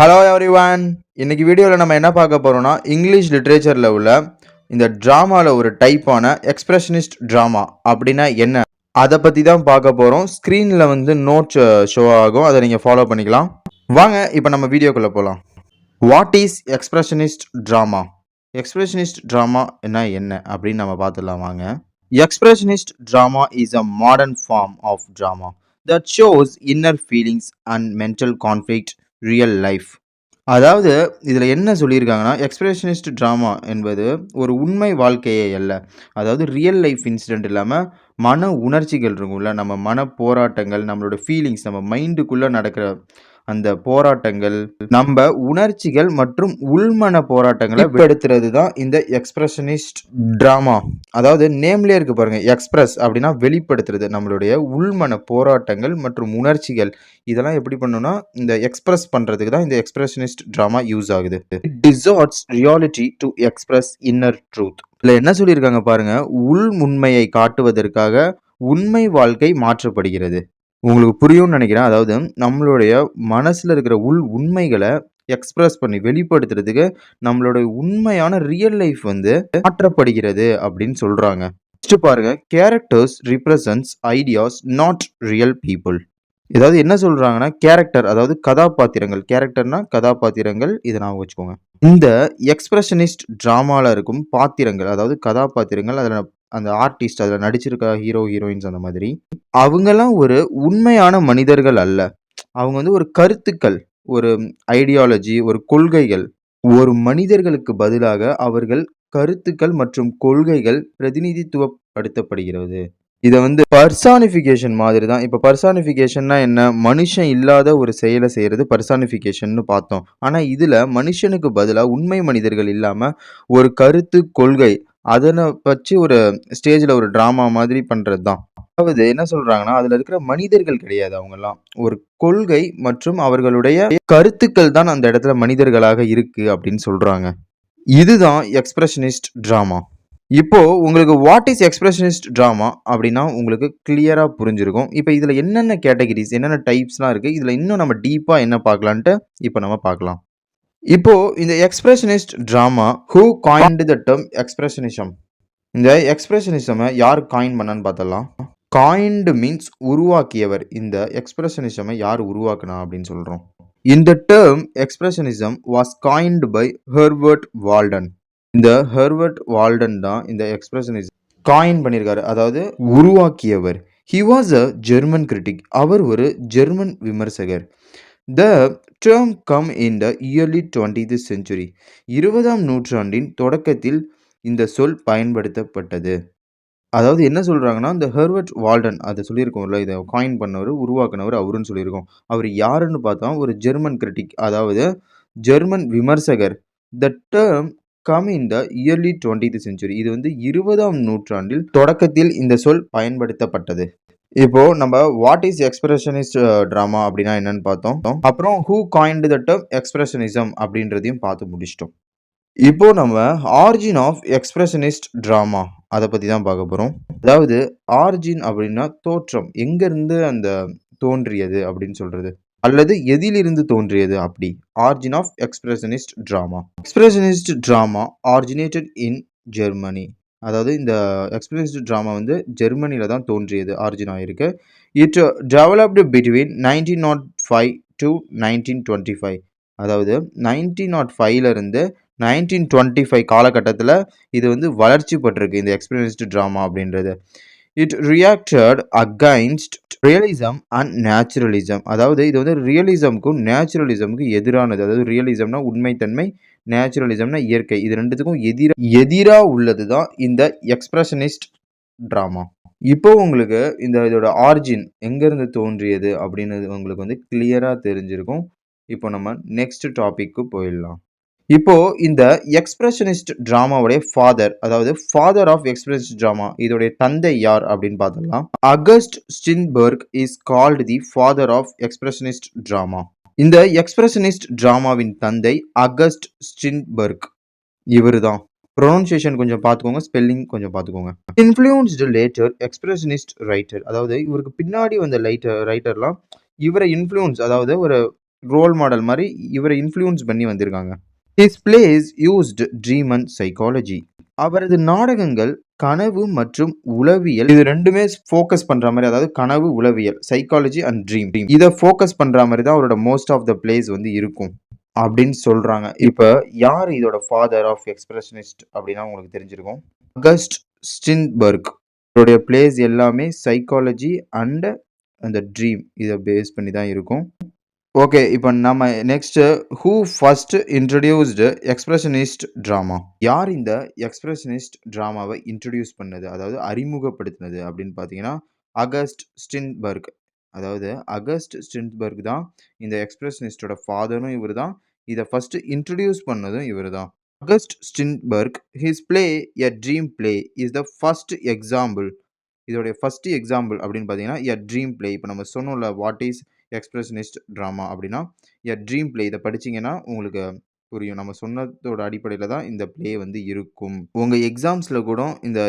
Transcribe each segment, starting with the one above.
Hello everyone. இன்னைக்கு வீடியோவில் நம்ம என்ன பார்க்க போறோம்னா இங்கிலீஷ் லிட்ரேச்சரில் உள்ள இந்த ட்ராமாவில் ஒரு டைப்பான எக்ஸ்பிரஷனிஸ்ட் ட்ராமா அப்படின்னா என்ன அதை பற்றி தான் பார்க்க போகிறோம். ஸ்க்ரீனில் நோட்ஸ் ஷோ ஆகும், அதை நீங்கள் ஃபாலோ பண்ணிக்கலாம். வாங்க இப்போ நம்ம வீடியோக்குள்ளே போகலாம். What is expressionist drama? Expressionist drama என்ன அப்படின்னு நம்ம பார்த்துடலாம் வாங்க. Expressionist drama is a modern form of drama that shows inner feelings and mental conflict real life. அதாவது இதில் என்ன சொல்லியிருக்காங்கன்னா, எக்ஸ்பிரஷனிஸ்ட் ட்ராமா என்பது ஒரு உண்மை வாழ்க்கையே அல்ல. அதாவது ரியல் லைஃப் இன்சிடென்ட் இல்லாமல் மன உணர்ச்சிகள் இருக்கும்ல, நம்ம மன போராட்டங்கள், நம்மளோட ஃபீலிங்ஸ், நம்ம மைண்டுக்குள்ளே நடக்கிற அந்த போராட்டங்கள், நம்ம உணர்ச்சிகள் மற்றும் உள்மன போராட்டங்களை வெளிப்படுத்துறது தான் இந்த எக்ஸ்பிரஷனிஸ்ட் ட்ராமா. அதாவது நேம்லேயே இருக்கு பாருங்க, எக்ஸ்பிரஸ் அப்படின்னா வெளிப்படுத்துறது, நம்மளுடைய உள்மன போராட்டங்கள் மற்றும் உணர்ச்சிகள் இதெல்லாம் எப்படி பண்ணணும்னா இந்த எக்ஸ்பிரஸ் பண்றதுக்கு தான் இந்த எக்ஸ்பிரஷனிஸ்ட் ட்ராமா யூஸ் ஆகுது. It distorts reality to express inner truth. இல்லை என்ன சொல்லியிருக்காங்க பாருங்க, உள் உண்மையை காட்டுவதற்காக உண்மை வாழ்க்கை மாற்றப்படுகிறது. உங்களுக்கு புரியும்னு நினைக்கிறேன். அதாவது நம்மளுடைய மனசுல இருக்கிற உண்மைகளை எக்ஸ்பிரஸ் பண்ணி வெளிப்படுத்துறதுக்கு நம்மளுடைய உண்மையான ரியல் லைஃப் மாற்றப்படுகிறது அப்படின்னு சொல்றாங்க. நெக்ஸ்ட் பாருங்க, characters represents ideas not real people. ஏதாவது என்ன சொல்றாங்கன்னா, கேரக்டர் அதாவது கதாபாத்திரங்கள், கேரக்டர்னா கதாபாத்திரங்கள், இதை நான் வச்சுக்கோங்க. இந்த எக்ஸ்பிரஷனிஸ்ட் டிராமால இருக்கும் பாத்திரங்கள் அதாவது கதாபாத்திரங்கள், அதில் அந்த ஆர்டிஸ்ட் அதில் நடிச்சிருக்க ஹீரோ ஹீரோயின்ஸ் அந்த மாதிரி அவங்கெல்லாம் ஒரு உண்மையான மனிதர்கள் அல்ல. அவங்க ஒரு கருத்துக்கள், ஒரு ஐடியாலஜி, ஒரு கொள்கைகள். ஒரு மனிதர்களுக்கு பதிலாக அவர்கள் கருத்துக்கள் மற்றும் கொள்கைகள் பிரதிநிதித்துவப்படுத்தப்படுகிறது. இதை பர்சானிஃபிகேஷன் மாதிரி தான். இப்போ பர்சானிஃபிகேஷன்னா என்ன? மனுஷன் இல்லாத ஒரு செயலை செய்கிறது பர்சானிஃபிகேஷன்னு பார்த்தோம். ஆனால் இதில் மனுஷனுக்கு பதிலாக உண்மை மனிதர்கள் இல்லாமல் ஒரு கருத்து, கொள்கை அதனை வச்சு ஒரு ஸ்டேஜில் ஒரு ட்ராமா மாதிரி பண்ணுறது தான். அதாவது என்ன சொல்றாங்கன்னா, அதில் இருக்கிற மனிதர்கள் கிடையாது அவங்கெல்லாம். ஒரு கொள்கை மற்றும் அவர்களுடைய கருத்துக்கள் தான் அந்த இடத்துல மனிதர்களாக இருக்கு அப்படின்னு சொல்றாங்க. இதுதான் எக்ஸ்பிரஷனிஸ்ட் ட்ராமா. இப்போ உங்களுக்கு வாட் இஸ் எக்ஸ்பிரஷனிஸ்ட் ட்ராமா அப்படின்னா உங்களுக்கு கிளியரா புரிஞ்சிருக்கும். இப்போ இதுல என்னென்ன கேட்டகரிஸ், என்னென்ன டைப்ஸ்லாம் இருக்கு, இதுல இன்னும் நம்ம டீப்பா என்ன பார்க்கலான்ட்டு இப்போ நம்ம பார்க்கலாம். இப்போ இந்த expressionist drama who coined the term expressionism. இந்த எக்ஸ்பிரஷனிசமை யார் காயின் பண்ணான்னு பார்த்தலாம். காயின்டு மீன்ஸ் உருவாக்கியவர். இந்த எக்ஸ்பிரஷனிசமை யார் உருவாக்குனா அப்படின்னு சொல்றோம். இந்த term expressionism was coined by Herbert Walden. இந்த ஹெர்பர்ட் வால்டன் தான் இந்த எக்ஸ்பிரஷனிசம் காயின் பண்ணியிருக்காரு, அதாவது உருவாக்கியவர். He was a German critic. அவர் ஒரு ஜெர்மன் விமர்சகர். The term come in the early 20th century. 20ஆம் நூற்றாண்டின் தொடக்கத்தில் இந்த சொல் பயன்படுத்தப்பட்டது. அதாவது என்ன சொல்றாங்கன்னா, இந்த ஹெர்பர்ட் வால்டன் அதை சொல்லியிருக்கோம்ல, இதை காயின் பண்ணவர், உருவாக்குனவர் அவருன்னு சொல்லியிருக்கோம். அவர் யாருன்னு பார்த்தா ஒரு ஜெர்மன் கிரிட்டிக், அதாவது ஜெர்மன் விமர்சகர். The term come in the early 20th century. இது 20ஆம் நூற்றாண்டில் தொடக்கத்தில் இந்த சொல் பயன்படுத்தப்பட்டது. இப்போ நம்ம வாட் இஸ் எக்ஸ்பிரஷனிஸ்ட் ட்ராமா அப்படின்னா என்னன்னு பார்த்தோம். அப்புறம் who coined the term expressionism அப்படின்றதையும் பார்த்து முடிச்சிட்டோம். இப்போ நம்ம ஆரிஜின் ஆஃப் எக்ஸ்பிரஷனிஸ்ட் ட்ராமா அதை பற்றி தான் பார்க்க போகிறோம். அதாவது ஆரிஜின் அப்படின்னா தோற்றம், எங்கேருந்து அந்த தோன்றியது அப்படின்னு சொல்கிறது, அல்லது எதிலிருந்து தோன்றியது அப்படி. Origin of expressionist drama. Expressionist drama originated in Germany. அதாவது இந்த எக்ஸ்பிரஷனிஸ்ட் ட்ராமா ஜெர்மனியில் தான் தோன்றியது, ஆரிஜின் ஆகிருக்கு. It developed between 1905 to 1925. அதாவது 1905 1925 காலகட்டத்தில் இது வளர்ச்சி பட்டிருக்கு இந்த எக்ஸ்பிரஷனிஸ்ட் ட்ராமா அப்படின்றது. It reacted against realism and naturalism. அதாவது இது ரியலிசம்க்கும் நேச்சுரலிசமுக்கும் எதிரானது. அதாவது ரியலிசம்னா உண்மைத்தன்மை, நேச்சுரலிசம்னா இயற்கை. இது ரெண்டுத்துக்கும் எதிராக உள்ளது தான் இந்த எக்ஸ்பிரஷனிஸ்ட் ட்ராமா. இப்போ உங்களுக்கு இதோட ஆரிஜின் எங்கேருந்து தோன்றியது அப்படின்னு உங்களுக்கு கிளியராக தெரிஞ்சிருக்கும். இப்போ நம்ம நெக்ஸ்ட் டாபிக்கு போயிடலாம். இப்போ இந்த எக்ஸ்பிரஷனிஸ்ட் ட்ராமாவுடைய ஃபாதர், அதாவது ஃபாதர் ஆஃப் எக்ஸ்பிரஷனிஸ்ட் ட்ராமா, இதோடைய தந்தை யார் அப்படின்னு பார்த்தலாம். August Strindberg is called the father of expressionist drama. இந்த எக்ஸ்பிரஷனிஸ்ட் ட்ராமாவின் தந்தை அகஸ்ட் ஸ்டின்பர்க். இவர் தான். ப்ரொனன்சியேஷன் கொஞ்சம் பார்த்துக்கோங்க, ஸ்பெல்லிங் கொஞ்சம் பார்த்துக்கோங்க. Influenced later expressionist writer. அதாவது இவருக்கு பின்னாடி வந்த ரைட்டர்லாம் இவரை இன்ஃப்ளூயன்ஸ், அதாவது ஒரு ரோல் மாடல் மாரி இவர இன்ஃப்ளூயன்ஸ் பண்ணி வந்திருக்காங்க. His place used dream and psychology. அவரது நாடகங்கள் கனவு மற்றும் உளவியல் இது 2மே ஃபோக்கஸ் பண்ற மாரி, அதாவது கனவு, உளவியல், சைக்காலஜி அண்ட் ட்ரீம் இத ஃபோக்கஸ் பண்ற மாரி தான் அவரோட மோஸ்ட் ஆஃப் த பிளேஸ் வந்து இருக்கும் அப்படின்னு சொல்றாங்க. இப்ப யார் இதோட ஃபாதர் ஆஃப் எக்ஸ்பிரஷனிஸ்ட் அப்படின்னா உங்களுக்கு தெரிஞ்சிருக்கும். August Strindberg. அவருடைய பிளேஸ் எல்லாமே சைக்காலஜி அண்ட் அந்த ட்ரீம் இத பேஸ் பண்ணி தான் இருக்கும். ஓகே. இப்ப நம்ம next who first introduced expressionist drama? யார் இந்த எக்ஸ்பிரஷனிஸ்ட் டிராமாவ இன்ட்ரோடியூஸ் பண்ணது? அதாவது அறிமுகப்படுத்தினது அப்படின்னு பார்த்தீங்கன்னா, அகஸ்ட் ஸ்டின்பர்க். அதாவது அகஸ்ட் ஸ்டின்பர்க் தான் இந்த எக்ஸ்பிரஷனிஸ்ட்டோட ஃபாதரும் இவரு தான். இத ஃபர்ஸ்ட் இன்ட்ரோடியூஸ் பண்ணதும் இவரு தான். August Strindberg, his play a dream play is the first example. இதோடைய ஃபர்ஸ்ட் எக்ஸாம்பிள் அப்படின்னு பார்த்தீங்கன்னா, எ ட்ரீம் பிளே. இப்ப நம்ம சொன்னோம்ல, வாட் இஸ் எக்ஸ்பிரஷனிஸ்ட் டிராமா அப்படின்னா, எ ட்ரீம் பிளே. இத படிச்சீங்கன்னா உங்களுக்கு புரியும். நம்ம சொன்னதோட அடிப்படையில தான் இந்த பிளே வந்து இருக்கும். உங்க எக்ஸாம்ஸ்ல கூட இந்த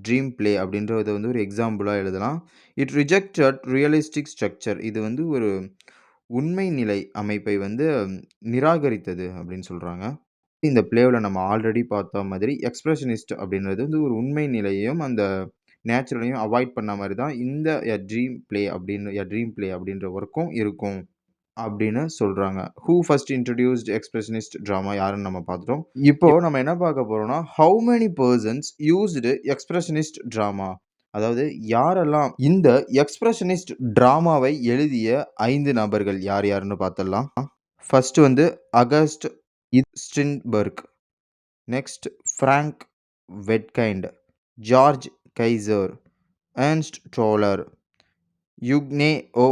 ட்ரீம் பிளே அப்படின்றத வந்து ஒரு எக்ஸாம்பிளா எழுதலாம். It rejected realistic structure. இது வந்து ஒரு உண்மை நிலை அமைப்பை வந்து நிராகரித்தது அப்படின்னு சொல்றாங்க. இந்த பிளேவுல நம்ம ஆல்ரெடி பார்த்த மாதிரி எக்ஸ்பிரஷனிஸ்ட் அப்படின்றது வந்து ஒரு உண்மை நிலையையும், அந்த நேச்சுரலையும் அவாய்ட் பண்ண மாரி தான் இந்த எ ட்ரீம் பிளே அப்படின்ற ஒர்க்கும் இருக்கும் அப்படின்னு சொல்றாங்க. Who first introduced expressionist drama யாருன்னு நம்ம பார்த்துட்டோம். இப்போ நம்ம என்ன பார்க்க போறோம்னா, how many persons used expressionist drama? அதாவது யாரெல்லாம் இந்த எக்ஸ்பிரஷனிஸ்ட் டிராமாவை எழுதிய 5 நபர்கள் யார் யாருன்னு பார்த்துடலாம். ஃபர்ஸ்ட் வந்து August Strindberg. Next Frank Wedekind, Georg Kaiser, Ernst Toller, Eugene ஓ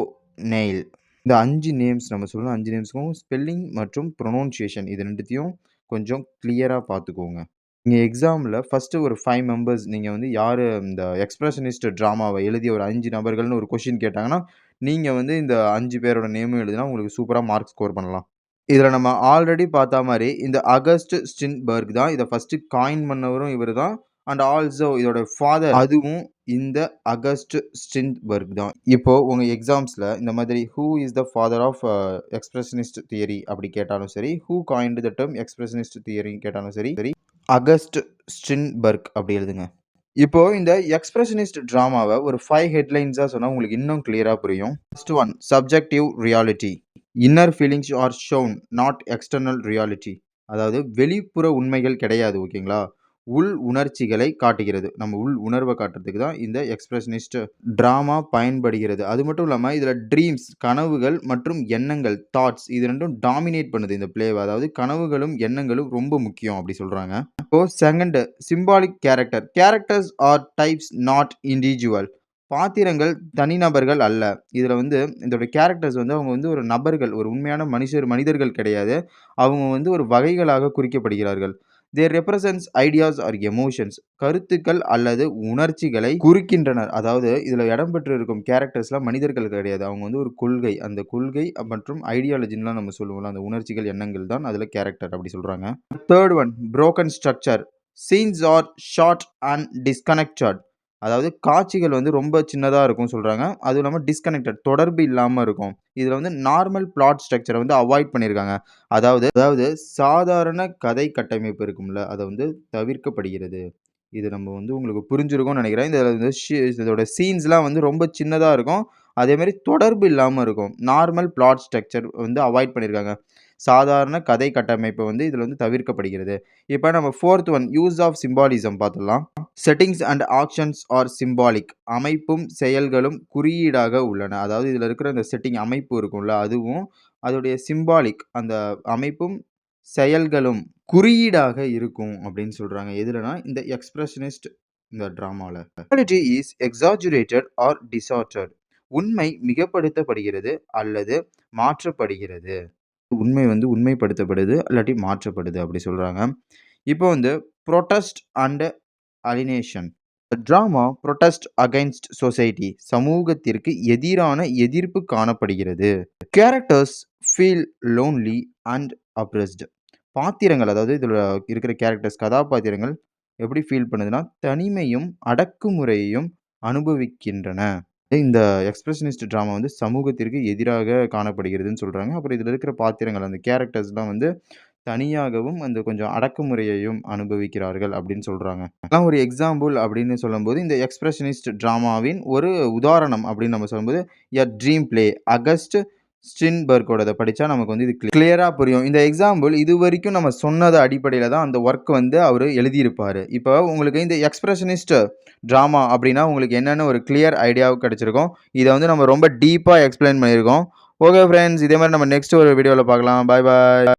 நெயில். இந்த 5 நேம்ஸ் நம்ம சொல்ற 5 நேம்ஸ்க்கும் ஸ்பெல்லிங் மற்றும் ப்ரொனவுன்சியேஷன் இது 2த்தையும் கொஞ்சம் கிளியரா பார்த்துக்கோங்க. நீங்க எக்ஸாம்ல ஃபர்ஸ்ட் ஒரு 5 மெம்பர்ஸ் நீங்க வந்து யாரு இந்த எக்ஸ்பிரஷனிஸ்ட் டிராமாவ எழுதிய ஒரு 5 நபர்கள்னு ஒரு கொஸ்டின் கேட்டாங்கன்னா, நீங்க வந்து இந்த 5 பேரோட நேமும் எழுதினா உங்களுக்கு சூப்பரா மார்க் ஸ்கோர் பண்ணலாம். இதுல நம்ம ஆல்ரெடி பார்த்தா மாரி, இந்த அகஸ்ட் ஸ்டின்பர்க் தான் இத ஃபர்ஸ்ட் காயின் பண்ணவரும் இவரு தான். அண்ட் ஆல்சோ இதோட ஃபாதர் அதுவும் இந்த அகஸ்ட் ஸ்டின்பர்க் தான். இப்போ உங்க எக்ஸாம்ஸ்ல இந்த மாதிரி who is the father of expressionist theory அப்படி கேட்டாலும் சரி, who coined the term expressionist தியரின்னு கேட்டாலும் சரி, அகஸ்ட் ஸ்டின்பர்க் அப்படி எழுதுங்க. இப்போ இந்த எக்ஸ்பிரஷனிஸ்ட் டிராமாவ ஒரு 5 ஹெட்லைன்ஸா சொன்னா உங்களுக்கு இன்னும் கிளியரா புரியும். First one subjective reality. Inner feelings R shown not external reality. அதாவது வெளிப்புற உண்மைகள் கிடையாது. ஓகேங்களா? உள் உணர்ச்சிகளை காட்டுகிறது. நம்ம உள் உணர்வ காட்டுறதுக்கு தான் இந்த எக்ஸ்பிரஷனிஸ்ட் டிராமா பயன்படுகிறது. அது மட்டும் இல்லாம இதுல ட்ரீம்ஸ் கனவுகள் மற்றும் எண்ணங்கள் தாட்ஸ் இது 2ம் டாமினேட் பண்ணுது இந்த பிளேவ. அதாவது கனவுகளும், எண்ணங்களும் ரொம்ப முக்கியம் அப்படி சொல்றாங்க. இப்போ second symbolic character. Characters are types not individual. பாத்திரங்கள் தனிநபர்கள் அல்ல. இதுல வந்து இதோட கேரக்டர்ஸ் வந்து அவங்க வந்து ஒரு நபர்கள், ஒரு உண்மையான மனிதர்கள் கிடையாது. அவங்க வந்து ஒரு வகைகளாக குறிக்கப்படுகிறார்கள். தே ரெப்ரசன்ட்ஸ் ஐடியாஸ் ஆர் எமோஷன்ஸ். கருத்துக்கள் அல்லது உணர்ச்சிகளை குறிக்கின்றனர். அதாவது இதுல இடம்பெற்றிருக்கும் கேரக்டர்ஸ்லாம் மனிதர்கள் கிடையாது. அவங்க வந்து ஒரு கொள்கை. அந்த கொள்கை மற்றும் ஐடியாலஜின்லாம் நம்ம சொல்லுவோம்ல, அந்த உணர்ச்சிகள், எண்ணங்கள் தான் அதுல கேரக்டர் அப்படி சொல்றாங்க. Third one broken structure. Scenes are short and disconnected. அதாவது காட்சிகள் வந்து ரொம்ப சின்னதா இருக்கும்னு சொல்றாங்க. அதுவும் இல்லாம டிஸ்கனெக்டட் தொடர்பு இல்லாம இருக்கும். இதுல வந்து நார்மல் பிளாட் ஸ்ட்ரக்சர வந்து அவாய்ட் பண்ணியிருக்காங்க. அதாவது அதாவது சாதாரண கதை கட்டமைப்பு இருக்கும்ல, அத வந்து தவிர்க்கப்படுகிறது. இது நம்ம வந்து உங்களுக்கு புரிஞ்சிருக்கும்னு நெனைக்கிறேன். இதுல வந்து இதோட சீன்ஸ்லாம் வந்து ரொம்ப சின்னதா இருக்கும். அதேமாரி தொடர்பு இல்லாம இருக்கும். நார்மல் பிளாட் ஸ்ட்ரக்சர் வந்து அவாய்ட் பண்ணியிருக்காங்க. சாதாரண கதை கட்டமைப்பு வந்து இதுல வந்து தவிர்க்கப்படுகிறது. இப்ப நம்ம 4த் ஒன் யூஸ் ஆஃப் சிம்பாலிசம் பார்த்துடலாம். Settings and actions are symbolic. அமைப்பும், செயல்களும் குறியீடாக உள்ளன. அதாவது இதுல இருக்கிற இந்த செட்டிங் அமைப்பு இருக்கும்ல, அதுவும் அதோடைய சிம்பாலிக் அந்த அமைப்பும், செயல்களும் குறியீடாக இருக்கும் அப்படின்னு சொல்றாங்க. எதுலனா இந்த எக்ஸ்பிரஷனிஸ்ட் இந்த டிராமால. Reality is exaggerated or distorted. உண்மை மிகைப்படுத்தப்படுகிறது அல்லது மாற்றப்படுகிறது. உண்மை வந்து உண்மைப்படுத்தப்படுது இல்லாட்டி மாற்றப்படுது அப்படி சொல்றாங்க. இப்போ வந்து protest and alienation. Drama protest against society. சமூகத்திற்கு எதிரான எதிர்ப்பு காணப்படுகிறது. Characters feel lonely and oppressed. பாத்திரங்கள் அதாவது இதுல இருக்கிற கேரக்டர்ஸ் கதாபாத்திரங்கள் எப்படி ஃபீல் பண்ணுதுன்னா, தனிமையும், அடக்குமுறையையும் அனுபவிக்கின்றன. இந்த எக்ஸ்பிரஷனிஸ்ட் ட்ராமா வந்து சமூகத்திற்கு எதிராக காணப்படுகிறதுன்னு சொல்றாங்க. அப்புறம் இதில இருக்கிற பாத்திரங்கள், அந்த கேரக்டர்ஸ்லாம் வந்து தனியாகவும் அந்த கொஞ்சம் அடக்குமுறையையும் அனுபவிக்கிறார்கள் அப்படின்னு சொல்றாங்க. நான் ஒரு எக்ஸாம்பிள் அப்படின்னு சொல்லும்போது, இந்த எக்ஸ்பிரஷனிஸ்ட் ட்ராமாவின் ஒரு உதாரணம் அப்படின்னு நம்ம சொல்லும்போது, எ ட்ரீம் பிளே அகஸ்ட் ஸ்ட்ரின்பர்க்கோடத படிச்சா நமக்கு வந்து இது கிளியரா புரியும். இந்த எக்ஸாம்பிள் இதுவரைக்கும் நம்ம சொன்னது அடிப்படையில தான் அந்த வொர்க் வந்து அவரு எழுதியிருப்பாரு. இப்போ உங்களுக்கு இந்த எக்ஸ்பிரஷனிஸ்ட் ட்ராமா அப்படின்னா உங்களுக்கு என்னன்னு ஒரு கிளியர் ஐடியா கிடைச்சிருக்கும். இத வந்து நம்ம ரொம்ப டீப்பா எக்ஸ்பிளைன் பண்ணியிருக்கோம். ஓகே ஃபிரெண்ட்ஸ், இதே மாரி நம்ம நெக்ஸ்ட் ஒரு வீடியோல பார்க்கலாம். பாய் பாய்.